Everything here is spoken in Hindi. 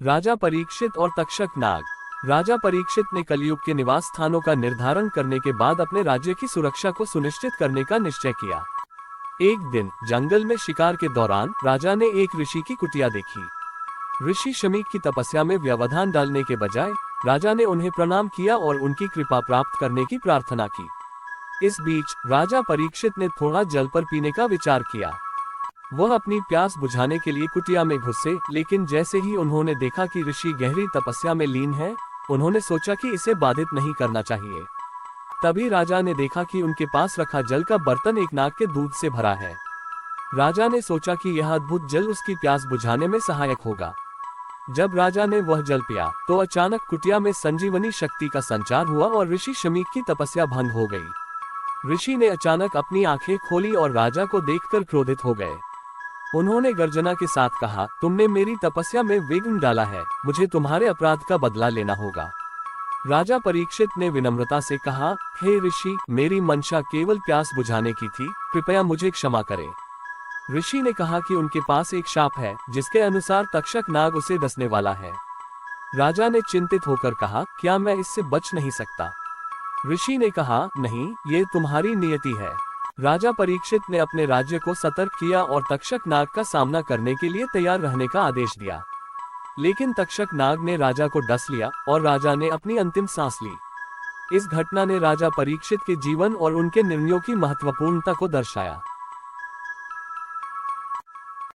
राजा परीक्षित और तक्षक नाग। राजा परीक्षित ने कलयुग के निवास स्थानों का निर्धारण करने के बाद अपने राज्य की सुरक्षा को सुनिश्चित करने का निश्चय किया। एक दिन जंगल में शिकार के दौरान राजा ने एक ऋषि की कुटिया देखी। ऋषि शमीक की तपस्या में व्यवधान डालने के बजाय राजा ने उन्हें प्रणाम किया और उनकी कृपा प्राप्त करने की प्रार्थना की। इस बीच राजा परीक्षित ने थोड़ा जल पर पीने का विचार किया। वह अपनी प्यास बुझाने के लिए कुटिया में घुसे, लेकिन जैसे ही उन्होंने देखा कि ऋषि गहरी तपस्या में लीन है, उन्होंने सोचा कि इसे बाधित नहीं करना चाहिए। तभी राजा ने देखा कि उनके पास रखा जल का बर्तन एक नाग के दूध से भरा है। राजा ने सोचा कि यह अद्भुत जल उसकी प्यास बुझाने में सहायक होगा। जब राजा ने वह जल पिया तो अचानक कुटिया में संजीवनी शक्ति का संचार हुआ और ऋषि शमीक की तपस्या भंग हो गई। ऋषि ने अचानक अपनी आंखें खोली और राजा को देखकर क्रोधित हो गए। उन्होंने गर्जना के साथ कहा, तुमने मेरी तपस्या में विघ्न डाला है, मुझे तुम्हारे अपराध का बदला लेना होगा। राजा परीक्षित ने विनम्रता से कहा, हे ऋषि, मेरी मंशा केवल प्यास बुझाने की थी, कृपया मुझे क्षमा करें। ऋषि ने कहा कि उनके पास एक शाप है जिसके अनुसार तक्षक नाग उसे डसने वाला है। राजा ने चिंतित होकर कहा, क्या मैं इससे बच नहीं सकता? ऋषि ने कहा, नहीं, ये तुम्हारी नियति है। राजा परीक्षित ने अपने राज्य को सतर्क किया और तक्षक नाग का सामना करने के लिए तैयार रहने का आदेश दिया। लेकिन तक्षक नाग ने राजा को डस लिया और राजा ने अपनी अंतिम सांस ली। इस घटना ने राजा परीक्षित के जीवन और उनके निर्णयों की महत्वपूर्णता को दर्शाया।